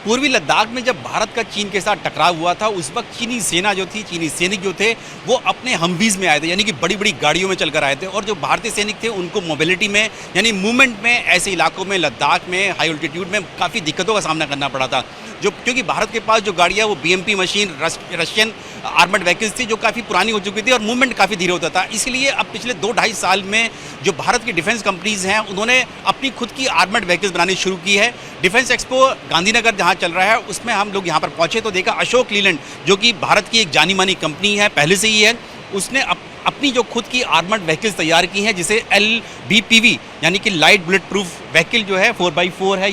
पूर्वी लद्दाख में जब भारत का चीन के साथ टकराव हुआ था, उस वक्त चीनी सेना जो थी, चीनी सैनिक जो थे, वो अपने हमवीज़ में आए थे, यानी कि बड़ी बड़ी गाड़ियों में चलकर आए थे। और जो भारतीय सैनिक थे उनको मोबिलिटी में यानी मूवमेंट में ऐसे इलाकों में, लद्दाख में, हाई ऑल्टीट्यूड में काफ़ी दिक्कतों का सामना करना पड़ा था। जो क्योंकि भारत के पास जो गाड़ियाँ वो BMP machine Russian armoured vehicles थी जो काफ़ी पुरानी हो चुकी थी और मूवमेंट काफ़ी धीरे होता था। इसलिए अब पिछले 2-2.5 साल में जो भारत की डिफेंस कंपनीज़ हैं उन्होंने अपनी खुद की आर्मर्ड व्हीकल्स बनानी शुरू की है। डिफेंस एक्सपो गांधीनगर जहाँ चल रहा है उसमें हम लोग यहाँ पर पहुँचे तो देखा अशोक लीलैंड जो कि भारत की एक जानी मानी कंपनी है, पहले से ही है, उसने अपनी जो खुद की आर्मर्ड व्हीकल्स तैयार की हैं जिसे LBPV यानी कि लाइट बुलेट प्रूफ व्हीकल जो है 4x4 है,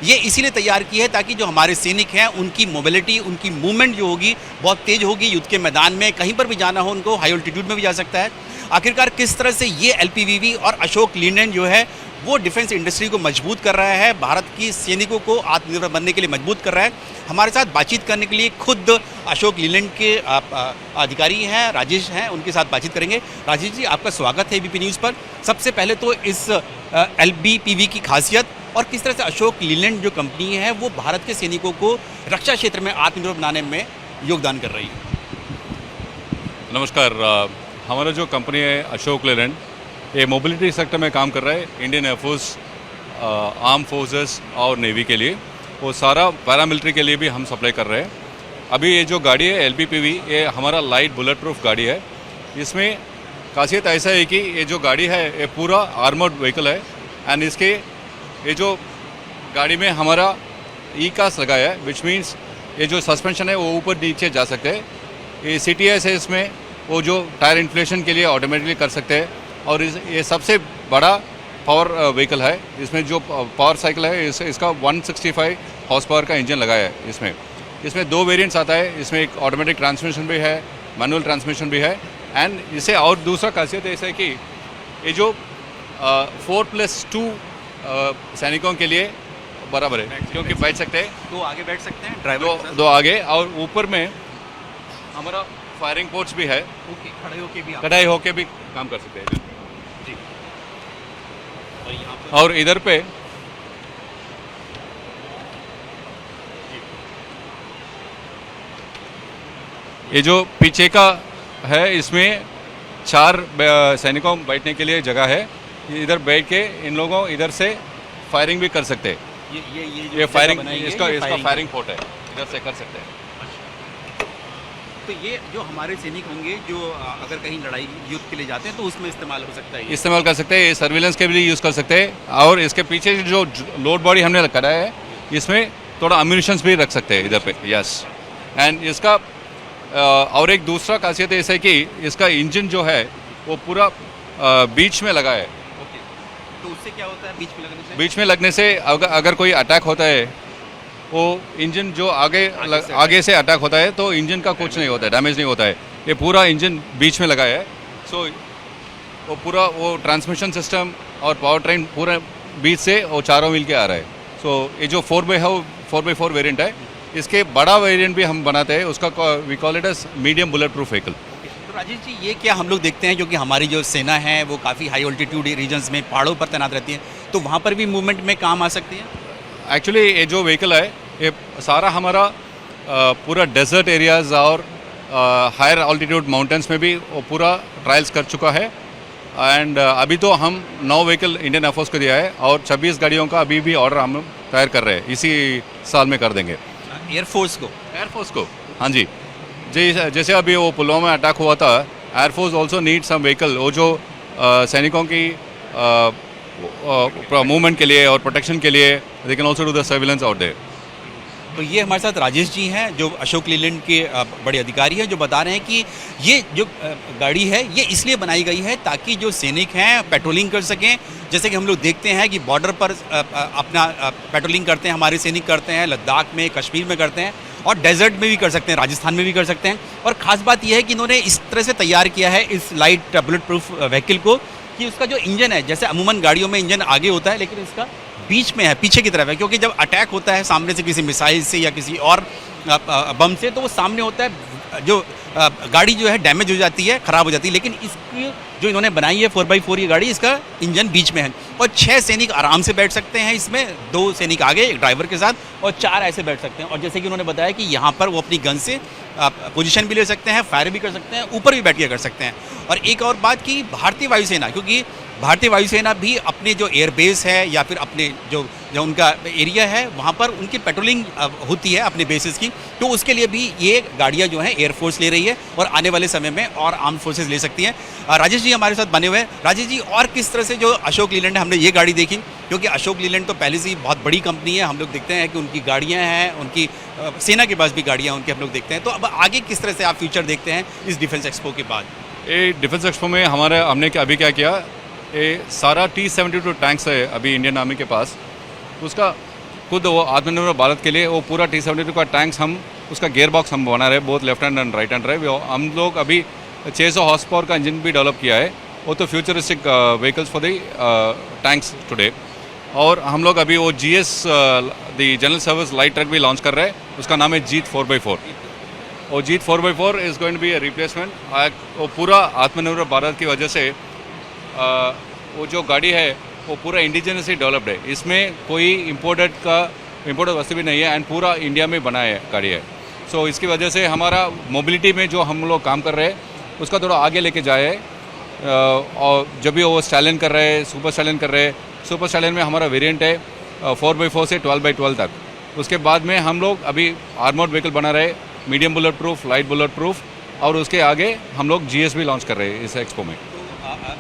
ये इसीलिए तैयार की है ताकि जो हमारे सैनिक हैं उनकी मोबिलिटी, उनकी मूवमेंट जो होगी बहुत तेज़ होगी। युद्ध के मैदान में कहीं पर भी जाना हो उनको, हाई ऑल्टीट्यूड में भी जा सकता है। आखिरकार किस तरह से ये LPPV और अशोक लीलैंड जो है वो डिफेंस इंडस्ट्री को मजबूत कर रहा है, भारत की सैनिकों को आत्मनिर्भर बनने के लिए मजबूत कर रहा है। हमारे साथ बातचीत करने के लिए खुद अशोक लीलैंड के अधिकारी हैं, राजेश हैं, उनके साथ बातचीत करेंगे। राजेश जी, आपका स्वागत है ABP न्यूज़ पर। सबसे पहले तो इस LBPV की खासियत और किस तरह से अशोक लीलैंड जो कंपनी है वो भारत के सैनिकों को रक्षा क्षेत्र में आत्मनिर्भर बनाने में योगदान कर रही है। नमस्कार। हमारा जो कंपनी है अशोक लीलैंड, ये मोबिलिटी सेक्टर में काम कर रहा है। इंडियन एयरफोर्स, आर्म फोर्सेस और नेवी के लिए, वो सारा पैरामिलिट्री के लिए भी हम सप्लाई कर रहे हैं। अभी ये जो गाड़ी है LBPV, ये हमारा लाइट बुलेट प्रूफ गाड़ी है। इसमें खासियत ऐसा है कि ये जो गाड़ी है ये पूरा आर्मर्ड व्हीकल है एंड इसके ये जो गाड़ी में हमारा ECAS लगाया है, विच मीन्स ये जो सस्पेंशन है वो ऊपर नीचे जा सकते हैं। ये CTS है, इसमें वो जो टायर इन्फ्लेशन के लिए ऑटोमेटिकली कर सकते हैं। और ये सबसे बड़ा पावर व्हीकल है। इसमें जो पावर साइकिल है इसका 165 हॉर्स पावर का इंजन लगाया है। इसमें 2 वेरिएंट्स आता है। इसमें एक ऑटोमेटिक ट्रांसमिशन भी है, मैनुअल ट्रांसमिशन भी है। एंड इसे और दूसरा खासियत ऐसा है कि ये जो 4+2 सैनिकों के लिए बराबर है, क्योंकि बैठ सकते हैं, 2 आगे बैठ सकते हैं, ड्राइवर 2 आगे, और ऊपर में हमारा फायरिंग पोर्ट्स भी है, कढ़ाई होके भी काम कर सकते हैं जी। और यहाँ और इधर पे ये जो पीछे का है, इसमें 4 सैनिकों बैठने के लिए जगह है। इधर बैठ के इन लोगों इधर से फायरिंग भी कर सकते हैं। ये फायरिंग, इसका फायरिंग पोर्ट है, इधर से कर सकते हैं। तो ये जो हमारे सैनिक होंगे जो अगर कहीं लड़ाई युद्ध के लिए जाते हैं तो उसमें इस्तेमाल हो सकता है, इस्तेमाल कर सकते हैं। ये सर्विलेंस के लिए यूज़ कर सकते हैं। और इसके पीछे जो लोड बॉडी हमने कराया है, इसमें थोड़ा अम्यूनिशंस भी रख सकते हैं इधर पे। यस। एंड इसका और एक दूसरा खासियत ऐसा है कि इसका इंजन जो है वो पूरा बीच में लगा है। तो उससे क्या होता है बीच में लगने से अगर कोई अटैक होता है, वो इंजन जो आगे से अटैक होता है तो इंजन का कुछ नहीं होता है, डैमेज नहीं होता है। ये पूरा इंजन बीच में लगा है। सो वो पूरा वो ट्रांसमिशन सिस्टम और पावर ट्रेन पूरा बीच से वो चारों मिल के आ रहा है। सो ये जो 4x4 वेरिएंट है, इसके बड़ा वेरिएंट भी हम बनाते हैं, उसका we call it as medium bullet proof vehicle. Rajesh ji, ये क्या हम लोग देखते हैं क्योंकि हमारी जो सेना है वो काफ़ी हाई ऑल्टीट्यूड रीजन्स में, पहाड़ों पर तैनात रहती है, तो वहाँ पर भी मूवमेंट में काम आ सकती है। एक्चुअली ये जो व्हीकल है ये सारा हमारा पूरा डेजर्ट एरियाज़ और हायर ऑल्टीट्यूड माउंटेन्स में भी वो पूरा ट्रायल्स कर चुका है। एंड अभी तो हम 9 व्हीकल इंडियन एयरफोर्स को दिया है और 26 गाड़ियों का अभी भी ऑर्डर हम तैयार कर रहे हैं, इसी साल में कर देंगे। एयरफोर्स को हाँ जी। जैसे अभी वो पुलवामा अटैक हुआ था, air force also need some vehicle, वो जो सैनिकों की मूवमेंट के लिए और प्रोटेक्शन के लिए, they can also do the surveillance out there. तो ये हमारे साथ राजेश जी हैं जो अशोक लीलैंड के बड़े अधिकारी हैं, जो बता रहे हैं कि ये जो गाड़ी है ये इसलिए बनाई गई है ताकि जो सैनिक हैं पेट्रोलिंग कर सकें। जैसे कि हम लोग देखते हैं कि बॉर्डर पर अपना पेट्रोलिंग करते हैं, हमारे सैनिक करते हैं, लद्दाख में, कश्मीर में करते हैं और डेजर्ट में भी कर सकते हैं, राजस्थान में भी कर सकते हैं। और ख़ास बात यह है कि इन्होंने इस तरह से तैयार किया है इस लाइट बुलेट प्रूफ व्हीकल को कि उसका जो इंजन है, जैसे अमूमन गाड़ियों में इंजन आगे होता है लेकिन इसका बीच में है, पीछे की तरफ है, क्योंकि जब अटैक होता है सामने से किसी मिसाइल से या किसी और बम से, तो वो सामने होता है जो गाड़ी जो है डैमेज हो जाती है, ख़राब हो जाती है। लेकिन इसकी जो इन्होंने बनाई है 4x4 ये गाड़ी, इसका इंजन बीच में है और 6 सैनिक आराम से बैठ सकते हैं इसमें, 2 सैनिक आगे एक ड्राइवर के साथ और 4 ऐसे बैठ सकते हैं। और जैसे कि उन्होंने बताया कि यहाँ पर वो अपनी गन से पोजीशन भी ले सकते हैं, फायर भी कर सकते हैं, ऊपर भी बैठ के कर सकते हैं। और एक और बात कि भारतीय वायुसेना, क्योंकि भारतीय वायुसेना भी अपने जो एयरबेस है या फिर अपने जो उनका एरिया है वहाँ पर उनकी पेट्रोलिंग होती है अपने बेसिस की, तो उसके लिए भी ये गाड़ियाँ जो हैं एयरफोर्स ले रही है और आने वाले समय में और आर्म फोर्सेज ले सकती हैं। राजेश जी हमारे साथ बने हुए हैं। राजेश जी, और किस तरह से जो अशोक लीलैंड है, हमने ये गाड़ी देखी, क्योंकि अशोक लीलैंड तो पहले से ही बहुत बड़ी कंपनी है, हम लोग देखते हैं कि उनकी गाड़ियाँ हैं, उनकी सेना के पास भी गाड़ियाँ उनकी हम लोग देखते हैं। तो अब आगे किस तरह से आप फ्यूचर देखते हैं इस डिफेंस एक्सपो के बाद? ये डिफेंस एक्सपो में हमने अभी क्या किया, ये सारा T-72 टैंक्स है अभी इंडियन आर्मी के पास, उसका खुद वो आत्मनिर्भर भारत के लिए वो पूरा T-72 का टैंक्स हम उसका गियर बॉक्स हम बना रहे हैं, both left hand and right hand drive. हम लोग अभी 600 हॉर्स पावर का इंजन भी डेवलप किया है, वो तो futuristic vehicles for the tanks today. और हम लोग अभी वो GS the general service light truck भी लॉन्च कर रहे हैं, उसका नाम है जीत 4x4। और Jeet 4x4 is going to be a replacement. वो पूरा आत्मनिर्भर भारत की वजह से वो जो गाड़ी है वो पूरा इंडिजिनसली डेवलप्ड है, इसमें कोई इम्पोर्टेड वस्तु भी नहीं है एंड पूरा इंडिया में बना है गाड़ी है। सो इसकी वजह से हमारा मोबिलिटी में जो हम लोग काम कर रहे हैं उसका थोड़ा आगे लेके जाए। और जब भी वो स्टैलियन कर रहे हैं, सुपर स्टैलियन कर रहे हैं, सुपर स्टैलियन में हमारा वेरिएंट है 4x4 से 12x12 तक। उसके बाद में हम लोग अभी आर्मर्ड व्हीकल बना रहे, medium bullet proof, light bullet proof, और उसके आगे हम लोग GS भी लॉन्च कर रहे हैं इस एक्सपो में।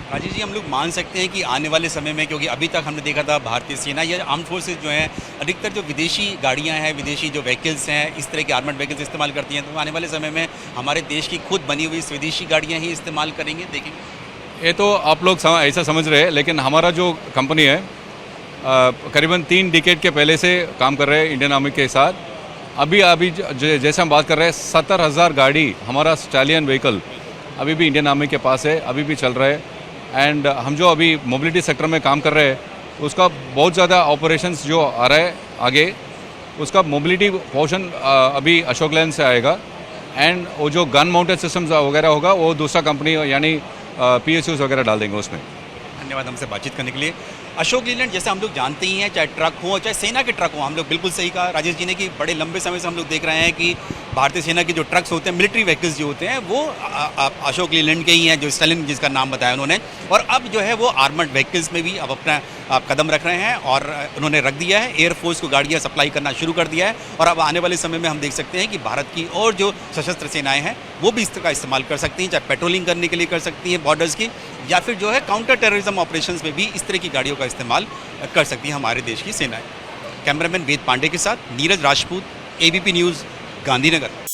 राजेश जी, हम लोग मान सकते हैं कि आने वाले समय में, क्योंकि अभी तक हमने देखा था भारतीय सेना या आर्म फोर्सेज जो हैं अधिकतर जो विदेशी गाड़ियां हैं, विदेशी जो व्हीकल्स हैं, इस तरह के आर्मर्ड व्हीकल्स इस्तेमाल करती हैं, तो आने वाले समय में हमारे देश की खुद बनी हुई स्वदेशी गाड़ियां ही इस्तेमाल करेंगे, देखेंगे? ये तो आप लोग ऐसा समझ रहे हैं, लेकिन हमारा जो कंपनी है करीबन 3 डिकेड के पहले से काम कर रहे हैं इंडियन आर्मी के साथ। अभी जैसे हम बात कर रहे हैं 70,000 गाड़ी हमारा स्टैलियन व्हीकल अभी भी इंडियन आर्मी के पास है, अभी भी चल रहा है। एंड हम जो अभी मोबिलिटी सेक्टर में काम कर रहे हैं उसका बहुत ज़्यादा ऑपरेशंस जो आ रहा है आगे, उसका मोबिलिटी पोर्शन अभी अशोक लैंड से आएगा। एंड वो जो गन माउंटेड सिस्टम्स वगैरह होगा वो दूसरा कंपनी यानी PSUs वगैरह डाल देंगे उसमें। धन्यवाद हमसे बातचीत करने के लिए। अशोक लीलैंड जैसे हम लोग जानते ही हैं, चाहे ट्रक हो चाहे सेना के ट्रक हो, हम लोग बिल्कुल सही कहा राजेश जी ने कि बड़े लंबे समय से हम लोग देख रहे हैं कि भारतीय सेना के जो ट्रक्स होते हैं, मिलिट्री व्हीकल्स जो होते हैं, वो अशोक लीलैंड के ही हैं, जो स्टैलिन जिसका नाम बताया उन्होंने। और अब जो है वो आर्मर्ड व्हीकल्स में भी अब अपना कदम रख रहे हैं और उन्होंने रख दिया है, एयरफोर्स को गाड़ियाँ सप्लाई करना शुरू कर दिया है। और अब आने वाले समय में हम देख सकते हैं कि भारत की और जो सशस्त्र सेनाएँ हैं वो भी इसका इस्तेमाल कर सकती हैं, चाहे पेट्रोलिंग करने के लिए कर सकती हैं बॉर्डर्स की, या फिर जो है काउंटर टेररिज्म ऑपरेशंस में भी इस तरह की गाड़ियों का इस्तेमाल कर सकती हैं हमारे देश की सेनाएं। कैमरामैन वेद पांडे के साथ नीरज राजपूत, ABP न्यूज़, गांधीनगर।